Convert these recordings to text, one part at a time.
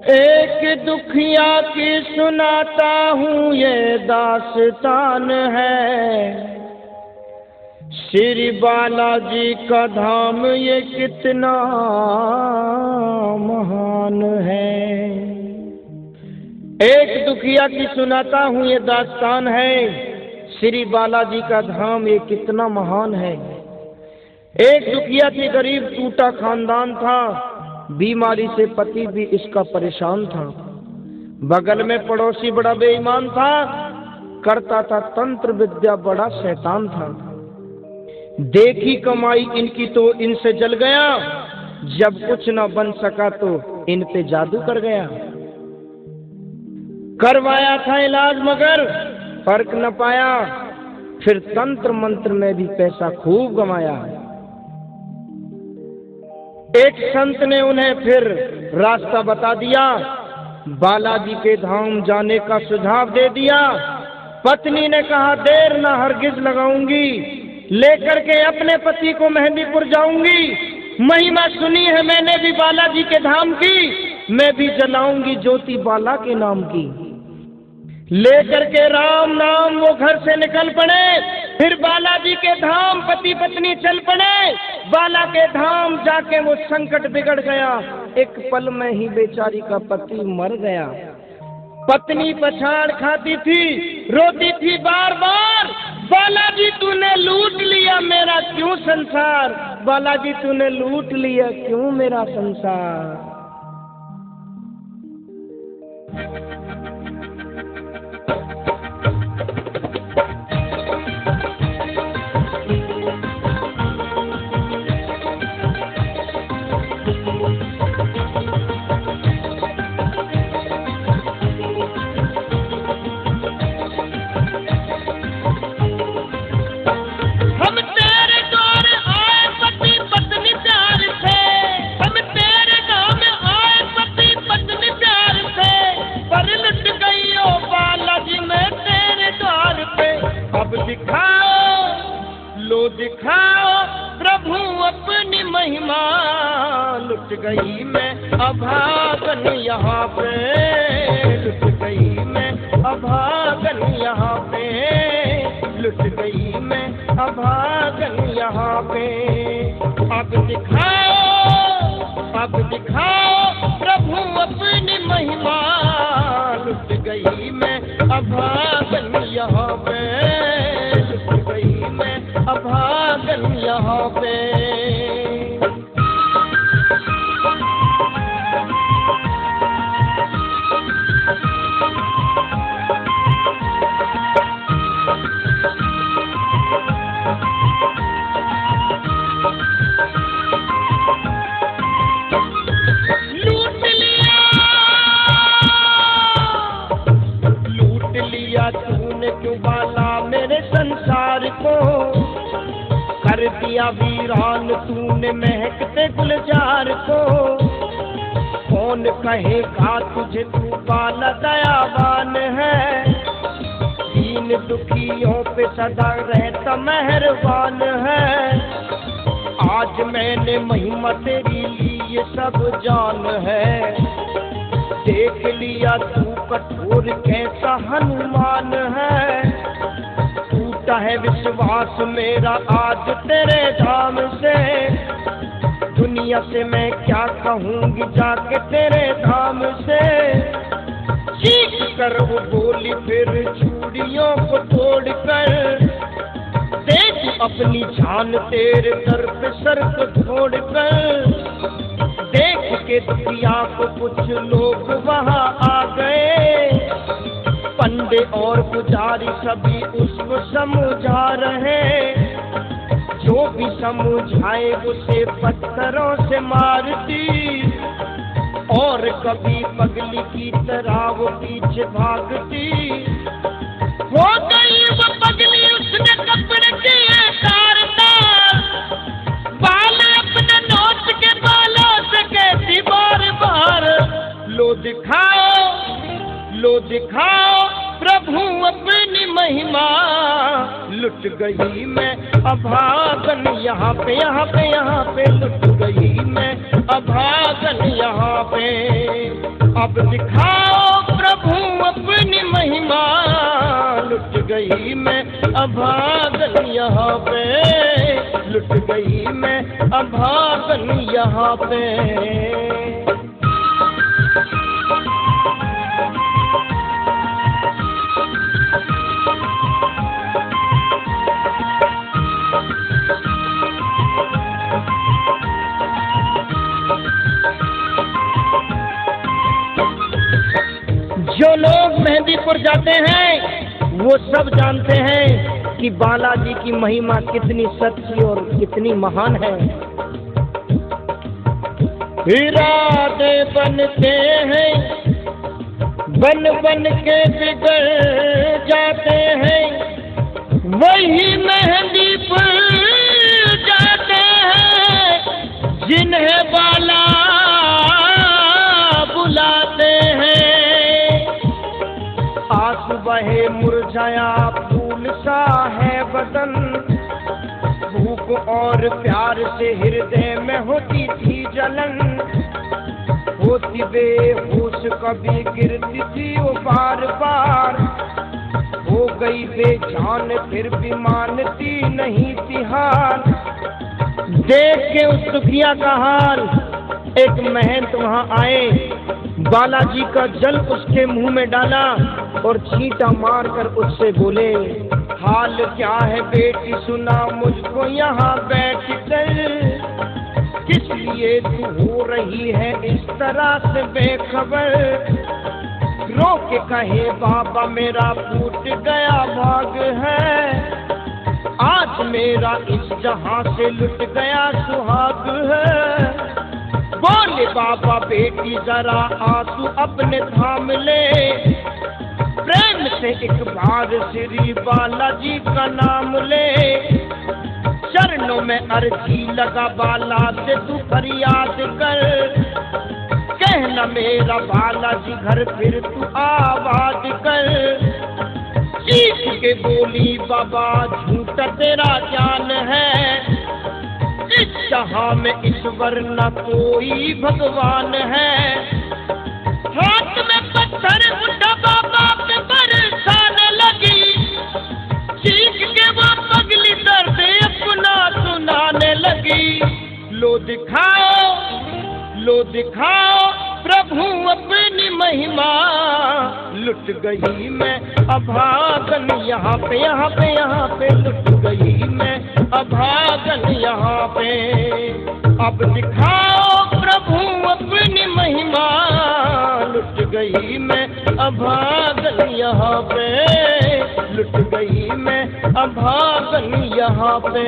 एक दुखिया की सुनाता हूँ ये दास्तान है। श्री बालाजी का धाम ये कितना महान है। एक दुखिया की सुनाता हूँ ये दास्तान है। श्री बालाजी का धाम ये कितना महान है। एक दुखिया थी, गरीब टूटा खानदान था। बीमारी से पति भी इसका परेशान था। बगल में पड़ोसी बड़ा बेईमान था, करता था तंत्र विद्या, बड़ा शैतान था। देखी कमाई इनकी तो इनसे जल गया, जब कुछ न बन सका तो इन पे जादू कर गया। करवाया था इलाज मगर फर्क न पाया, फिर तंत्र मंत्र में भी पैसा खूब गंवाया। एक संत ने उन्हें फिर रास्ता बता दिया, बालाजी के धाम जाने का सुझाव दे दिया। पत्नी ने कहा देर ना हरगिज लगाऊंगी, लेकर के अपने पति को मेहंदीपुर जाऊंगी। महिमा सुनी है मैंने भी बालाजी के धाम की, मैं भी जलाऊंगी ज्योति बाला के नाम की। लेकर के राम नाम वो घर से निकल पड़े, फिर बालाजी के धाम पति पत्नी चल पड़े। बाला के धाम जाके वो संकट बिगड़ गया, एक पल में ही बेचारी का पति मर गया। पत्नी पछाड़ खाती थी, रोती थी बार बार, बालाजी तूने लूट लिया मेरा क्यों संसार, बालाजी तूने लूट लिया क्यों मेरा संसार। दिखाओ प्रभु अपनी महिमा, लुट गई मैं अभागन यहाँ पे, लुट गई मैं अभागन यहाँ पे, लुट गई मैं अभागन यहाँ पे। अब दिखाओ प्रभु अपनी महिमा, लुट गई मैं अभागन यहाँ पे, लुट गई मैं अभागन यहाँ पे। लूट लिया तूने क्यों बाला मेरे संसार को, कर दिया वीरान तूने महकते गुलजार को। कौन कहेगा तुझे तू बाला दयावान है, दीन दुखियों पे सदा रहता मेहरबान है। आज मैंने महिमा तेरी ली ये सब जान है, देख लिया तू कठोर कैसा हनुमान है। टूटा है विश्वास मेरा आज तेरे धाम से, दुनिया से मैं क्या कहूँगी जाके तेरे धाम से। चीख कर वो बोली फिर चूड़ियों को तोड़ कर, देख अपनी जान तेरे सर पे सर को छोड़ कर। देख के दुनिया को कुछ लोग वहाँ आ गए, पंडे और पुजारी सभी उसको समझा रहे। जो भी समझाए उसे पत्थरों से मारती, और कभी पगली की तरह वो पीछे भागती। हो गई वो पगली उसने कपड़े किए तार-तार, बाल अपने नोच के बालों से कहती बार बार, लो दिखाओ प्रभु अपनी महिमा, लुट गई मैं अभागन यहाँ पे, यहाँ पे लुट गई मैं अभागन यहाँ पे। अब दिखाओ प्रभु अपनी महिमा, लुट गई मैं अभागन यहाँ पे, लुट गई मैं अभागन यहाँ पे। जो लोग मेहंदीपुर जाते हैं वो सब जानते हैं कि बालाजी की महिमा कितनी सच्ची और कितनी महान है। इरादे बनते हैं, बन बन के बिगड़ जाते हैं, वही मेहंदीपुर जाते हैं जिन्हें बाला बुलाते हैं। आंसू बहे मुरझाया फूल सा है बदन, भूख और प्यार से हृदय में होती थी जलन, होती बेहोश कभी गिरती थी वो बार बार, हो गई बेजान फिर भी मानती नहीं थी हार। देख के उस दुखिया का हाल एक महंत वहां आए, बालाजी का जल उसके मुंह में डाला और छींटा मारकर उससे बोले, हाल क्या है बेटी सुना मुझको यहाँ बैठ कर, किस लिए तू हो रही है इस तरह से बेखबर। रो के कहे बाबा मेरा फूट गया भाग है, आज मेरा इस जहां से लुट गया सुहाग है। बोले बाबा बेटी जरा आंसू अपने थाम ले, प्रेम से एक बार श्री बालाजी का नाम ले, चरणों में अर्जी लगा बाला से तू फरियाद कर, कहना मेरा बालाजी घर फिर तू आबाद कर। चीख के बोली बाबा झूठा तेरा जान है, इस जहां में ईश्वर न कोई भगवान है। हाथ में पत्थर उठा बाबा पे बरसाने लगी, चीख के वो पगली दर्द अपना सुनाने लगी। लो दिखाओ प्रभु अपनी महिमा, लुट गई मैं अभागन यहाँ पे, यहाँ पे, यहाँ पे, लुट गई मैं अभागन यहाँ पे। अब दिखाओ प्रभु अपनी महिमा, लुट गई मैं अभागन यहाँ पे, लुट गई मैं अभागन यहाँ पे।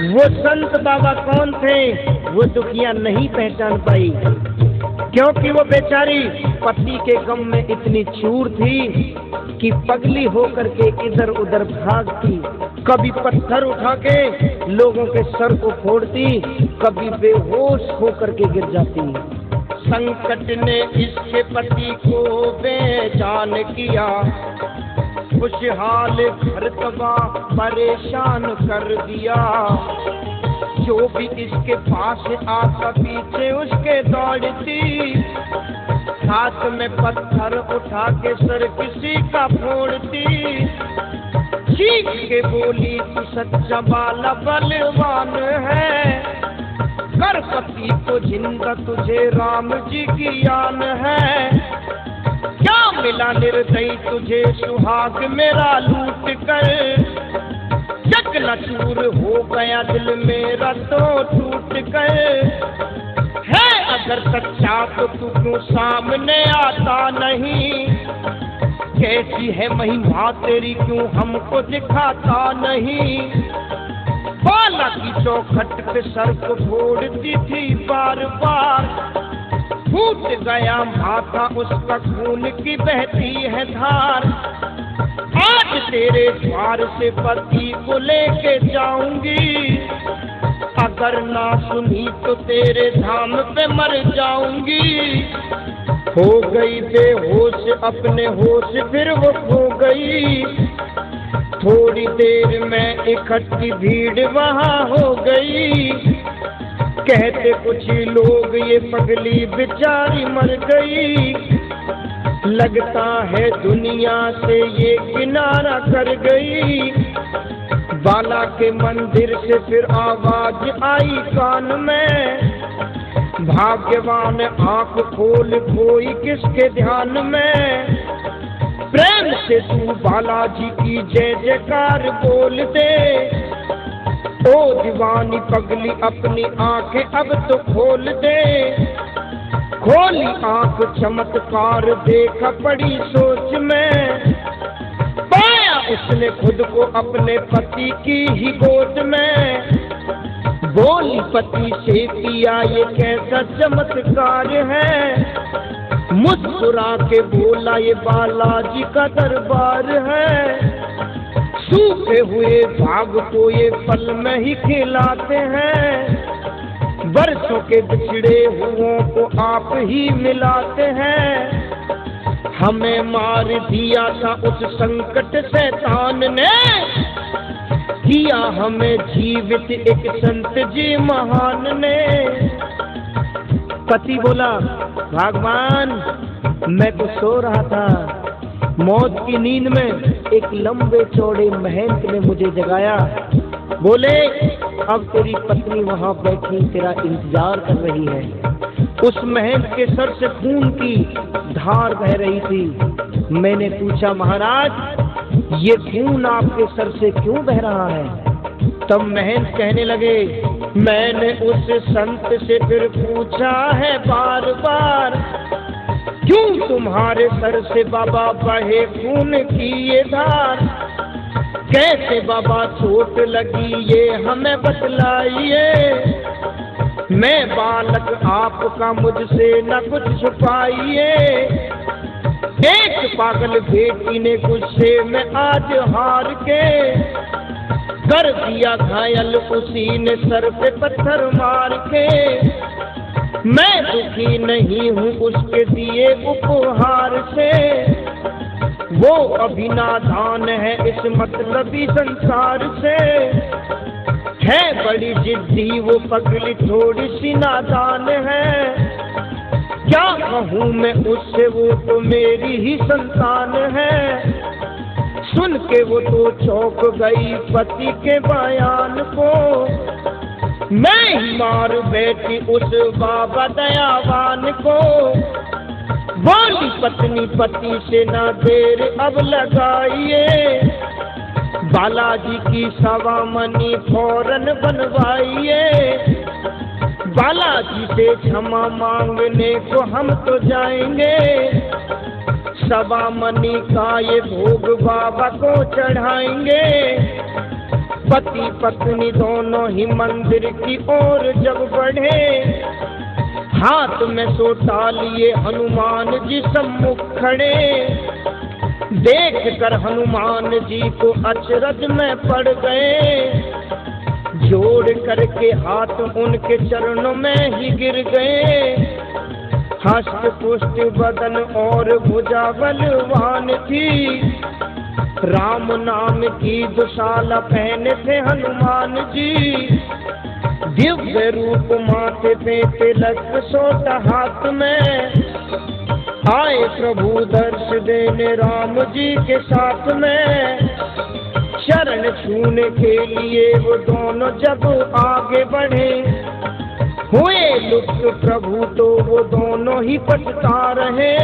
वो संत बाबा कौन थे वो दुखिया नहीं पहचान पाई, क्योंकि वो बेचारी पति के गम में इतनी चूर थी कि पगली होकर के इधर उधर भागती, कभी पत्थर उठा के लोगों के सर को फोड़ती, कभी बेहोश होकर के गिर जाती। संकट ने इसके पति को बेजान किया, खुशहाल घर तबाह परेशान कर दिया। जो भी इसके पास आता पीछे उसके दौड़ती, हाथ में पत्थर उठा के सर किसी का फोड़ती। चीख के बोली तू सच्चा बाला बलवान है, कर पति को जिंदा तुझे राम जी की यान है। क्या मिला निर्दयी तुझे सुहाग मेरा लूट कर, चकनाचूर हो गया दिल मेरा तो टूट कर। है अगर सच्चा तो तू क्यों सामने आता नहीं, कैसी है महिमा तेरी क्यों हमको दिखाता नहीं। बाला की चौखट पे सर को फोड़ती थी बार बार, फूट गया माथा उसका खून की बहती है धार। आज तेरे द्वार से पति को लेके जाऊंगी, अगर ना सुनी तो तेरे धाम पे मर जाऊंगी। हो गई बेहोश अपने होश फिर वो खो गई। थोड़ी देर में इकट्ठी भीड़ वहाँ हो गई। कहते कुछ लोग ये पगली बेचारी मर गई। लगता है दुनिया से ये किनारा कर गई। बाला के मंदिर से फिर आवाज आई कान में, भाग्यवान आंख खोल कोई किसके ध्यान में। प्रेम से तू बालाजी की जय जयकार बोल दे। ओ दीवानी पगली अपनी आंखें अब तो खोल दे। खोली आंख चमत्कार देखा पड़ी सोच में। पाया उसने खुद को अपने पति की ही गोद में। बोली पति से किया ये कैसा चमत्कार है। मुस्कुरा के बोला ये बालाजी का दरबार है। सूखे हुए भाग को ये पल में ही खिलाते हैं। बरसों के बिछड़े हुओं को आप ही मिलाते हैं। हमें मार दिया था उस संकट शैतान ने, किया हमें जीवित एक संत जी महान ने। पति बोला भगवान मैं तो सो रहा था, मौत की नींद में एक लंबे चौड़े महंत ने मुझे जगाया। बोले अब तेरी पत्नी वहां बैठी तेरा इंतजार कर रही है। उस महंत के सर से खून की धार बह रही थी। मैंने पूछा महाराज ये खून आपके सर से क्यों बह रहा है? तब महंत कहने लगे मैंने उस संत से फिर पूछा है बार बार, क्यों तुम्हारे सर से बाबा बहे खून की ये धार? कैसे बाबा चोट लगी ये हमें बतलाइए। मैं बालक आपका मुझसे न कुछ छुपाइए। एक पागल बेटी ने गुस्से में आज हार के कर दिया घायल, उसी ने सर पे पत्थर मार के। मैं दुखी नहीं हूँ उसके दिए उपहार से, वो अभी नादान है इस मतलबी संसार से। है बड़ी जिद्दी वो पगली थोड़ी सी नादान है। क्या कहूँ मैं उससे वो तो मेरी ही संतान है। सुन के वो तो चौंक गई पति के बयान को। मैं ही मार बैठी उस बाबा दयावान को। बोली पत्नी पति से ना देर अब लगाइए। बालाजी की सवा मनी फौरन बनवाइए। बालाजी से क्षमा मांगने को हम तो जाएंगे। सवा मनी का ये भोग बाबा को चढ़ाएंगे। पति पत्नी दोनों ही मंदिर की ओर जब बढ़े, हाथ में सोटा लिए हनुमान जी सम्मुख खड़े। देख कर हनुमान जी को अचरज में पड़ गए। जोड़ करके हाथ उनके चरणों में ही गिर गए। हस्त पुष्ट बदन और भुजा बलवान थी। राम नाम की दुशाला पहने थे हनुमान जी। दिव्य रूप माथे पे तिलक सोता हाथ में। आए प्रभु दर्श देने राम जी के साथ में। शरण छूने के लिए वो दोनों जब आगे बढ़े, हुए लुप्त प्रभु तो वो दोनों ही पछता रहे।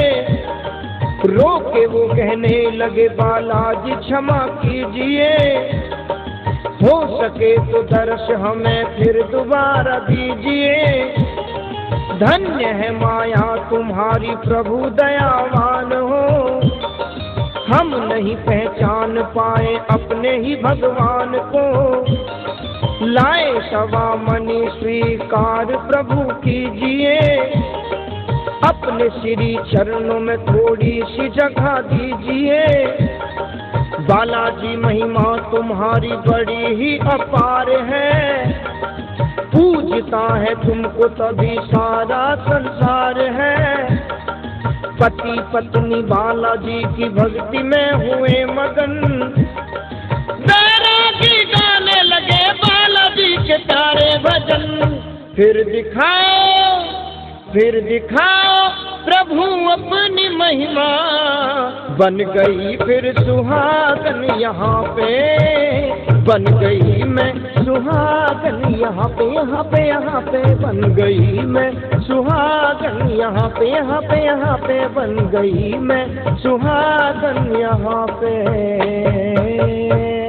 रोके वो कहने लगे बालाजी क्षमा कीजिए। हो सके तो दर्श हमें फिर दोबारा दीजिए। धन्य है माया तुम्हारी प्रभु दयावान हो। हम नहीं पहचान पाए अपने ही भगवान को। लाए सवा मनी स्वीकार प्रभु कीजिए। अपने श्री चरणों में थोड़ी सी जगह दीजिए। बालाजी महिमा तुम्हारी बड़ी ही अपार है। पूजता है तुमको तभी सारा संसार है। पति पत्नी बालाजी की भक्ति में हुए मगन, बैरागी गाने लगे बालाजी के प्यारे भजन। फिर दिखाओ प्रभु अपनी महिमा, बन गई फिर सुहागन यहाँ पे, बन गई मैं सुहागन यहाँ पे, यहाँ पे, यहाँ पे बन गई मैं सुहागन यहाँ पे, यहाँ पे, यहाँ पे बन गई मैं सुहागन यहाँ पे।